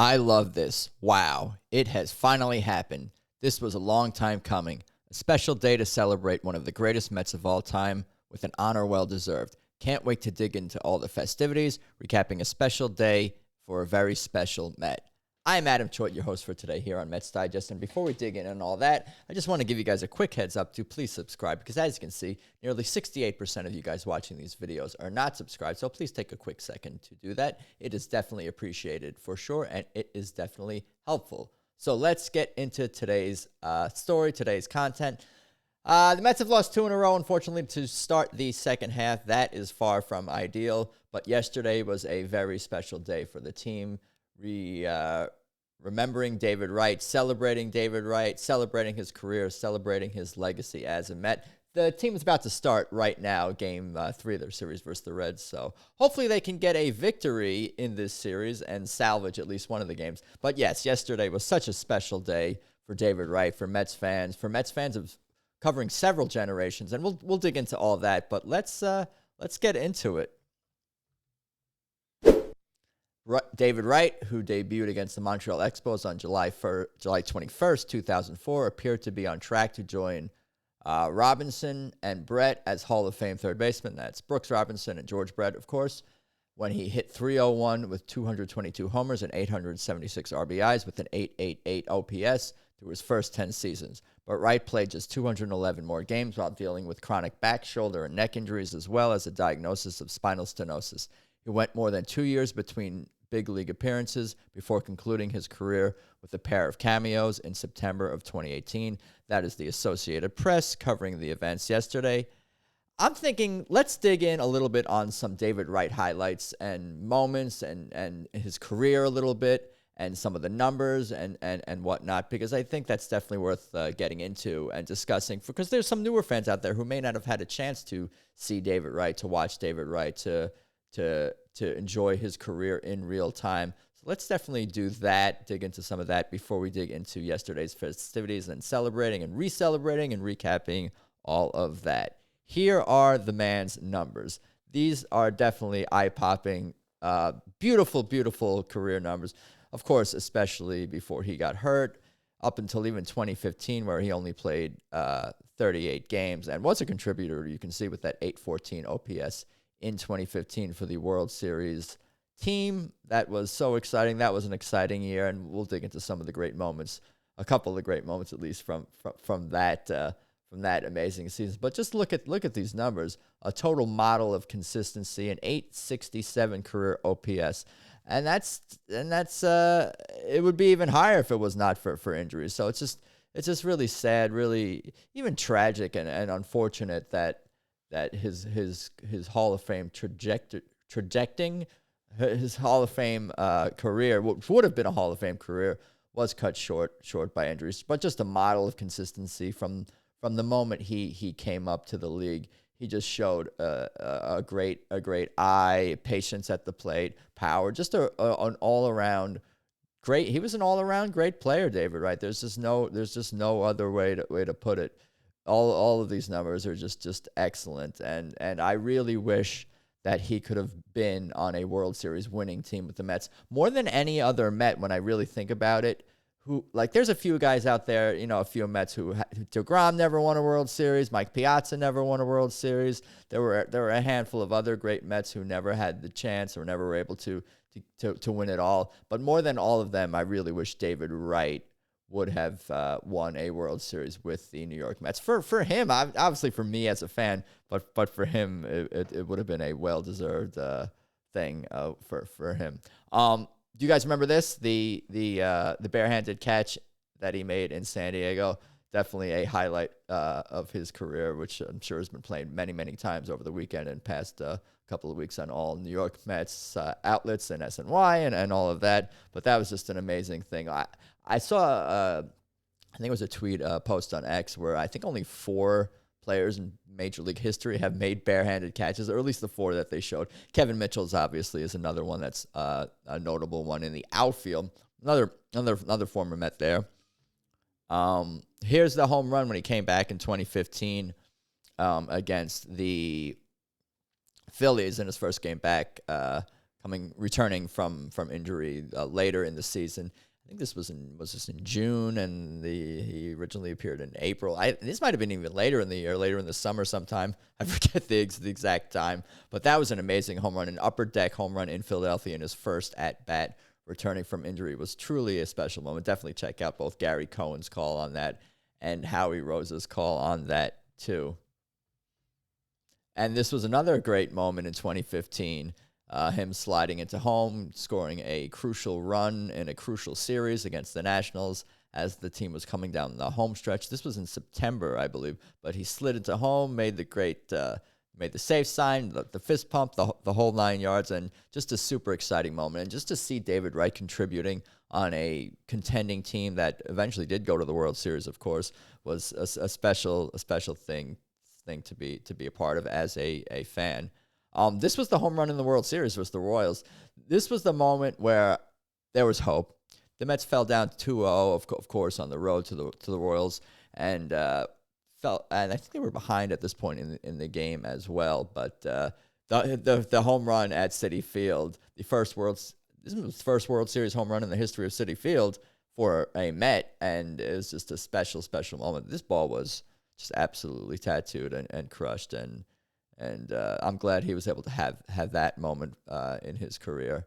I love this. Wow, it has finally happened. This was a long time coming. A special day to celebrate one of the greatest Mets of all time with an honor well deserved. Can't wait to dig into all the festivities, recapping a special day for a very special Met. I'm Adam Choit, your host for today here on Mets Digest. And before we dig in on all that, I just want to give you guys a quick heads up to please subscribe, because as you can see, nearly 68% of you guys watching these videos are not subscribed. So please take a quick second to do that. It is definitely appreciated for sure, and it is definitely helpful. So let's get into today's story, today's content. The Mets have lost 2 in a row, unfortunately, to start the second half. That is far from ideal, but yesterday was a very special day for the team. Remembering David Wright, celebrating his career, celebrating his legacy as a Met. The team is about to start right now, Game 3 of their series versus the Reds. So hopefully they can get a victory in this series and salvage at least one of the games. But yes, yesterday was such a special day for David Wright, for Mets fans of covering several generations, and we'll dig into all that. But let's get into it. David Wright, who debuted against the Montreal Expos on July 21st, 2004, appeared to be on track to join Robinson and Brett as Hall of Fame third basemen. That's Brooks Robinson and George Brett, of course, when he hit .301 with 222 homers and 876 RBIs with an .888 OPS through his first 10 seasons. But Wright played just 211 more games while dealing with chronic back, shoulder, and neck injuries, as well as a diagnosis of spinal stenosis. He went more than 2 years between big league appearances before concluding his career with a pair of cameos in September of 2018. That is the Associated Press covering the events yesterday. I'm thinking let's dig in a little bit on some David Wright highlights and moments and his career a little bit and some of the numbers and whatnot, because I think that's definitely worth getting into and discussing, because there's some newer fans out there who may not have had a chance to see David Wright, to watch David Wright, to enjoy his career in real time. So let's definitely do that, dig into some of that before we dig into yesterday's festivities and celebrating and re-celebrating and recapping all of that. Here are the man's numbers. These are definitely eye-popping, beautiful, beautiful career numbers. Of course, especially before he got hurt, up until even 2015, where he only played 38 games and was a contributor, you can see, with that .814 OPS in 2015 for the World Series team. That was so exciting. That was an exciting year, and we'll dig into some of the great moments, a couple of great moments at least from that amazing season. But just look at these numbers: a total model of consistency, an .867 career OPS, and that's it would be even higher if it was not for injuries. So it's just really sad, really even tragic and unfortunate that his Hall of Fame his Hall of Fame career, which would have been a Hall of Fame career, was cut short by injuries. But just a model of consistency from the moment he came up to the league. He just showed a great eye, patience at the plate, power, just an all around great. He was an all around great player, David Wright. There's just no other way to put it. All of these numbers are just excellent, and I really wish that he could have been on a World Series winning team with the Mets more than any other Met. When I really think about it, there's a few guys out there, a few Mets who DeGrom never won a World Series, Mike Piazza never won a World Series. There were a handful of other great Mets who never had the chance or never were able to win it all. But more than all of them, I really wish David Wright would have won a World Series with the New York Mets. For him, obviously for me as a fan, but for him, it would have been a well-deserved thing for him. Do you guys remember this? The barehanded catch that he made in San Diego? Definitely a highlight of his career, which I'm sure has been played many, many times over the weekend and past couple of weeks on all New York Mets outlets and SNY and all of that. But that was just an amazing thing. I saw, I think it was a tweet post on X where I think only 4 players in Major League history have made barehanded catches, or at least the 4 that they showed. Kevin Mitchell's obviously is another one that's a notable one in the outfield. Another former Met there. Here's the home run when he came back in 2015 against the Phillies in his first game back returning from injury later in the season. I think this was in June, and he originally appeared in April. This might have been even later in the year, later in the summer sometime. I forget the exact time, but that was an amazing home run, an upper deck home run in Philadelphia in his first at bat, returning from injury. Was truly a special moment. Definitely check out both Gary Cohen's call on that and Howie Rose's call on that too. And this was another great moment in 2015. Him sliding into home, scoring a crucial run in a crucial series against the Nationals as the team was coming down the home stretch. This was in September, I believe, but he slid into home, made the safe sign, the fist pump, the whole 9 yards, and just a super exciting moment. And just to see David Wright contributing on a contending team that eventually did go to the World Series, of course, was a special thing to be a part of as a fan. This was the home run in the World Series versus the Royals. This was the moment where there was hope. The Mets fell down 2-0, of course, on the road to the Royals, and I think they were behind at this point in the game as well. But the home run at Citi Field, this was the first World Series home run in the history of Citi Field for a Met, and it was just a special moment. This ball was just absolutely tattooed and crushed, and I'm glad he was able to have that moment in his career.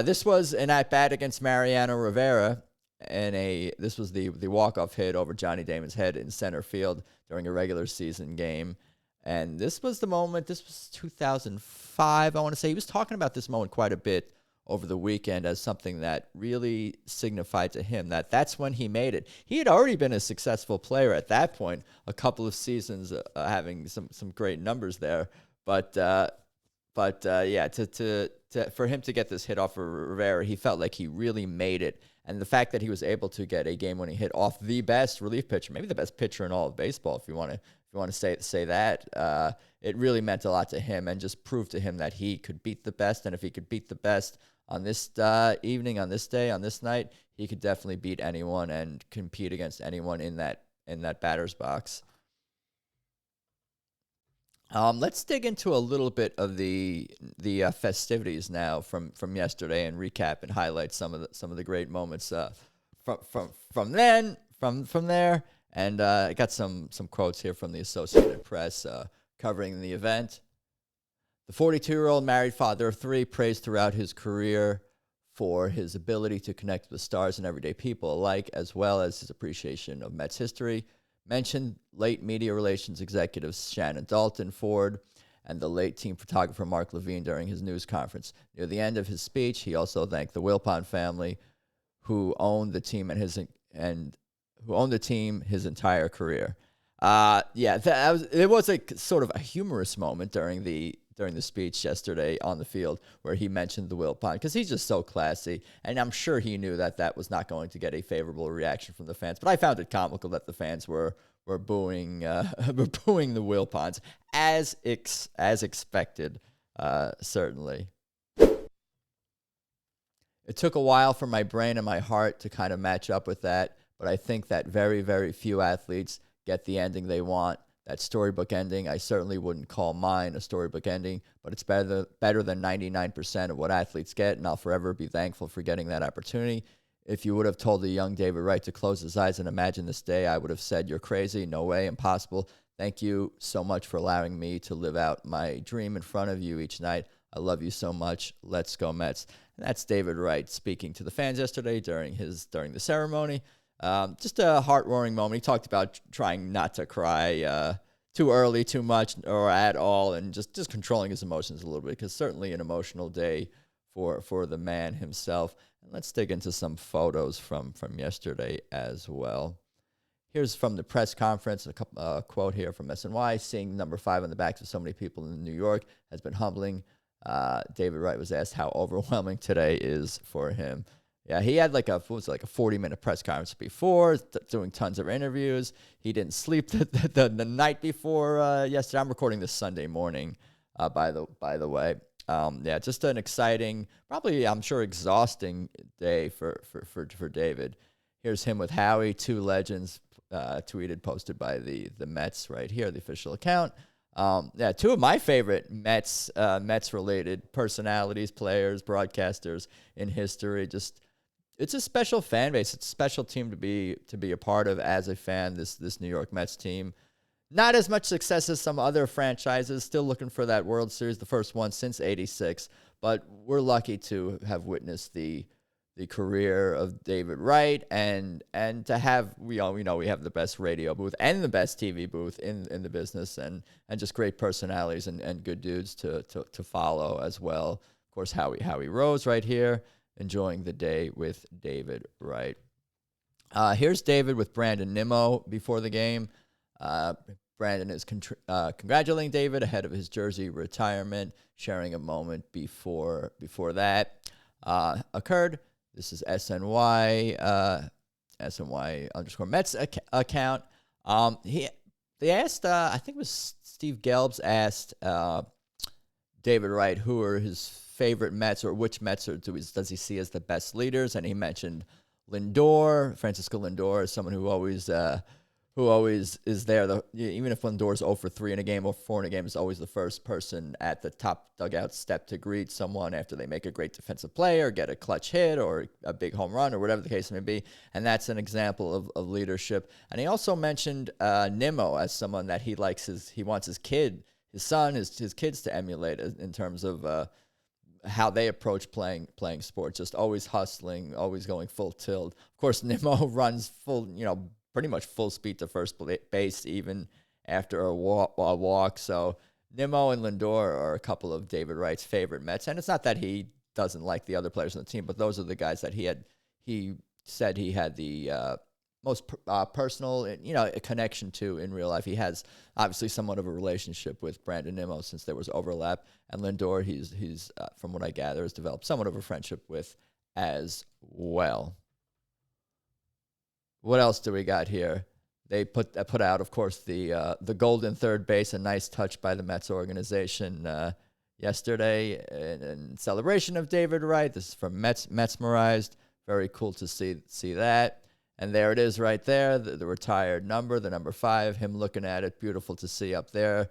This was an at-bat against Mariano Rivera, and this was the walk-off hit over Johnny Damon's head in center field during a regular season game. And this was the moment. This was 2005, I want to say. He was talking about this moment quite a bit over the weekend as something that really signified to him that's when he made it. He had already been a successful player at that point, a couple of seasons having some great numbers there. But yeah, for him to get this hit off of Rivera, he felt like he really made it. And the fact that he was able to get a game-winning hit off the best relief pitcher, maybe the best pitcher in all of baseball, if you want to say that, it really meant a lot to him and just proved to him that he could beat the best. And if he could beat the best on this evening, on this day, on this night, he could definitely beat anyone and compete against anyone in that batter's box. Let's dig into a little bit of the festivities now from yesterday and recap and highlight some of the great moments from there. And I got some quotes here from the Associated Press covering the event. The 42-year-old married father of three praised throughout his career for his ability to connect with stars and everyday people alike, as well as his appreciation of Mets history. Mentioned late media relations executives Shannon Dalton Ford and the late team photographer Mark Levine during his news conference. Near the end of his speech, he also thanked the Wilpon family, who owned the team his entire career. It was a sort of a humorous moment during the speech yesterday on the field where he mentioned the Wilpon because he's just so classy, and I'm sure he knew that was not going to get a favorable reaction from the fans. But I found it comical that the fans were booing booing the Wilpons as expected, certainly. It took a while for my brain and my heart to kind of match up with that, but I think that very, very few athletes get the ending they want. That storybook ending, I certainly wouldn't call mine a storybook ending, but it's better than 99% of what athletes get, and I'll forever be thankful for getting that opportunity. If you would have told the young David Wright to close his eyes and imagine this day, I would have said, "You're crazy. No way. Impossible. Thank you so much for allowing me to live out my dream in front of you each night. I love you so much. Let's go Mets." And that's David Wright speaking to the fans yesterday during the ceremony. Just a heart-warming moment. He talked about trying not to cry too early, too much, or at all, and just controlling his emotions a little bit, because certainly an emotional day for the man himself. And let's dig into some photos from yesterday as well. Here's from the press conference, a quote here from SNY. "Seeing number 5 on the backs of so many people in New York has been humbling." David Wright was asked how overwhelming today is for him. Yeah, he had like a 40-minute press conference before, doing tons of interviews. He didn't sleep the night before yesterday. I'm recording this Sunday morning, by the way. Just an exciting, probably I'm sure exhausting day for David. Here's him with Howie, two legends, posted by the Mets right here, the official account. Yeah, two of my favorite Mets related personalities, players, broadcasters in history. Just it's a special fan base. It's a special team to be a part of as a fan. This New York Mets team. Not as much success as some other franchises. Still looking for that World Series, the first one since '86. But we're lucky to have witnessed the career of David Wright and to have we know we have the best radio booth and the best TV booth in the business and just great personalities and good dudes to follow as well. Of course, Howie Rose right here enjoying the day with David Wright. Here's David with Brandon Nimmo before the game. Brandon is congratulating David ahead of his jersey retirement, sharing a moment before that occurred. This is SNY _ Mets account. They asked, I think it was Steve Gelbs asked David Wright who are his favorite Mets or which Mets does he see as the best leaders, and he mentioned Lindor, Francisco Lindor, is someone who always is there. Even if Lindor's 0 for 3 in a game or 4 in a game, is always the first person at the top dugout step to greet someone after they make a great defensive play or get a clutch hit or a big home run or whatever the case may be. And that's an example of leadership. And he also mentioned Nimmo as someone that he wants his kids to emulate in terms of how they approach playing sports, just always hustling, always going full tilt. Of course, Nimmo runs pretty much full speed to first base, even after a walk. So Nimmo and Lindor are a couple of David Wright's favorite Mets. And it's not that he doesn't like the other players on the team, but those are the guys that he said he had the most personal, a connection to in real life. He has obviously somewhat of a relationship with Brandon Nimmo since there was overlap. And Lindor, he's from what I gather, has developed somewhat of a friendship with as well. What else do we got here? They put out, of course, the golden third base, a nice touch by the Mets organization yesterday in celebration of David Wright. This is from Metsmerized. Very cool to see that. And there it is right there, the retired number, the number 5, him looking at it. Beautiful to see up there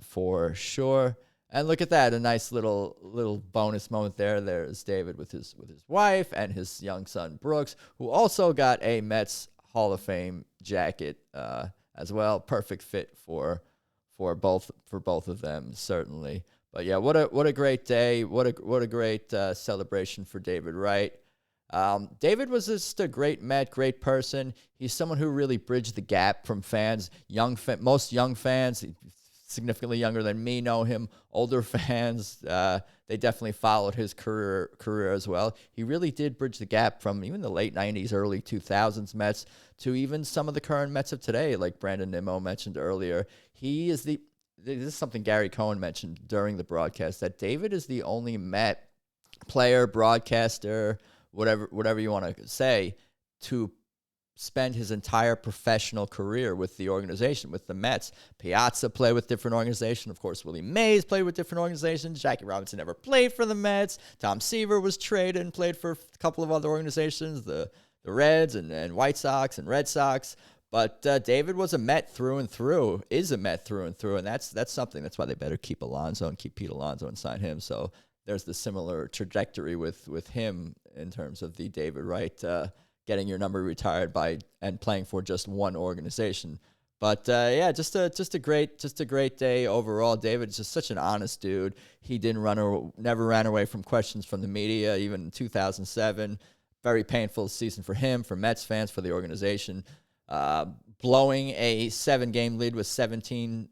for sure. And look at that, a nice little bonus moment there. There's David with his wife and his young son Brooks, who also got a Mets Hall of Fame jacket as well. Perfect fit for both of them, certainly. But yeah, what a great day. What a great celebration for David Wright. David was just a great Met, great person. He's someone who really bridged the gap from fans. Most young fans, significantly younger than me, know him. Older fans, they definitely followed his career as well. He really did bridge the gap from even the late 90s, early 2000s Mets to even some of the current Mets of today, like Brandon Nimmo mentioned earlier. This is something Gary Cohen mentioned during the broadcast, that David is the only Met player, broadcaster, whatever you want to say, to spend his entire professional career with the organization, with the Mets. Piazza played with different organizations. Of course, Willie Mays played with different organizations. Jackie Robinson never played for the Mets. Tom Seaver was traded and played for a couple of other organizations, the Reds and White Sox and Red Sox. But David was a Met through and through, is a Met through and through, and that's something. That's why they better keep Alonso and keep Pete Alonso and sign him. So there's the similar trajectory with him in terms of the David Wright getting your number retired by and playing for just one organization. But yeah, just a great day overall. David's just such an honest dude. He never ran away from questions from the media, even in 2007. Very painful season for him, for Mets fans, for the organization. Blowing a 7-game lead with 17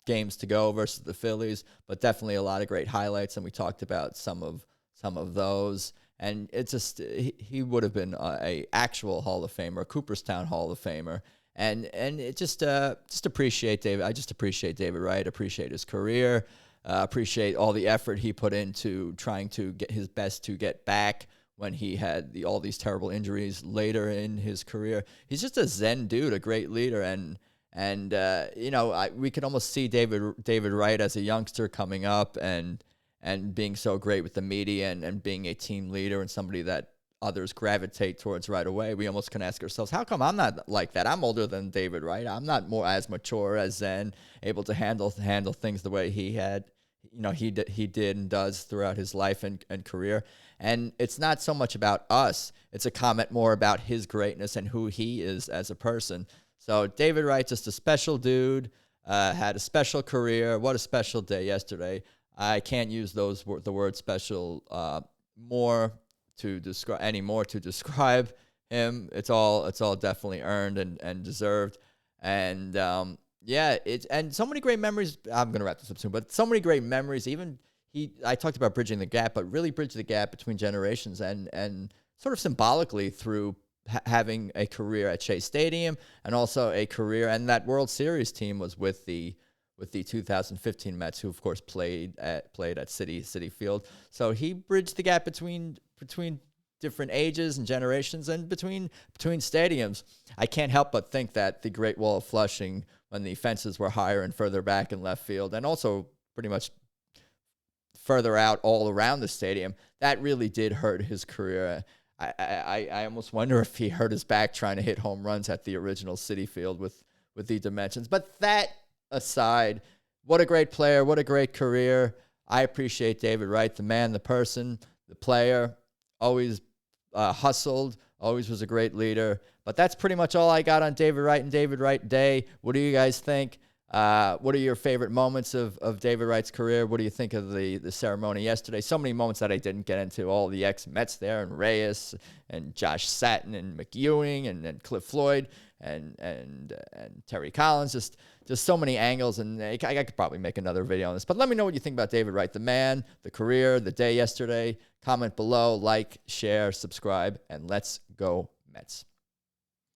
games to go versus the Phillies, but definitely a lot of great highlights, and we talked about some of those. And it's just he would have been a actual Hall of Famer, a Cooperstown Hall of Famer, and it just appreciate David. I just appreciate David Wright, appreciate his career, appreciate all the effort he put into trying to get his best to get back when he had all these terrible injuries later in his career. He's just a zen dude, a great leader, and we could almost see David Wright as a youngster coming up and being so great with the media and being a team leader and somebody that others gravitate towards right away. We almost can ask ourselves, how come I'm not like that? I'm older than David Wright. I'm not more as mature as Zen, able to handle things the way he had, he did and does throughout his life and career. And it's not so much about us. It's a comment more about his greatness and who he is as a person. So David Wright, just a special dude, had a special career. What a special day yesterday. I can't use the word special more to describe him. It's all definitely earned and deserved. And and so many great memories. I'm gonna wrap this up soon, but so many great memories. Even I talked about bridging the gap, but really bridge the gap between generations and sort of symbolically through having a career at Shea Stadium and also a career, and that World Series team was with the 2015 Mets, who of course played at Citi Field. So he bridged the gap between different ages and generations and between stadiums. I can't help but think that the Great Wall of Flushing, when the fences were higher and further back in left field, and also pretty much further out all around the stadium, that really did hurt his career. I almost wonder if he hurt his back trying to hit home runs at the original Citi Field with the dimensions. But that aside, what a great player, what a great career. I appreciate David Wright, the man, the person, the player, always hustled, always was a great leader. But that's pretty much all I got on David Wright and David Wright Day. What do you guys think? What are your favorite moments of David Wright's career? What do you think of the ceremony yesterday? So many moments that I didn't get into. All the ex-Mets there, and Reyes, and Josh Satin, and McEwing, and Cliff Floyd, and Terry Collins. Just so many angles, and I could probably make another video on this. But let me know what you think about David Wright, the man, the career, the day yesterday. Comment below, like, share, subscribe, and let's go Mets.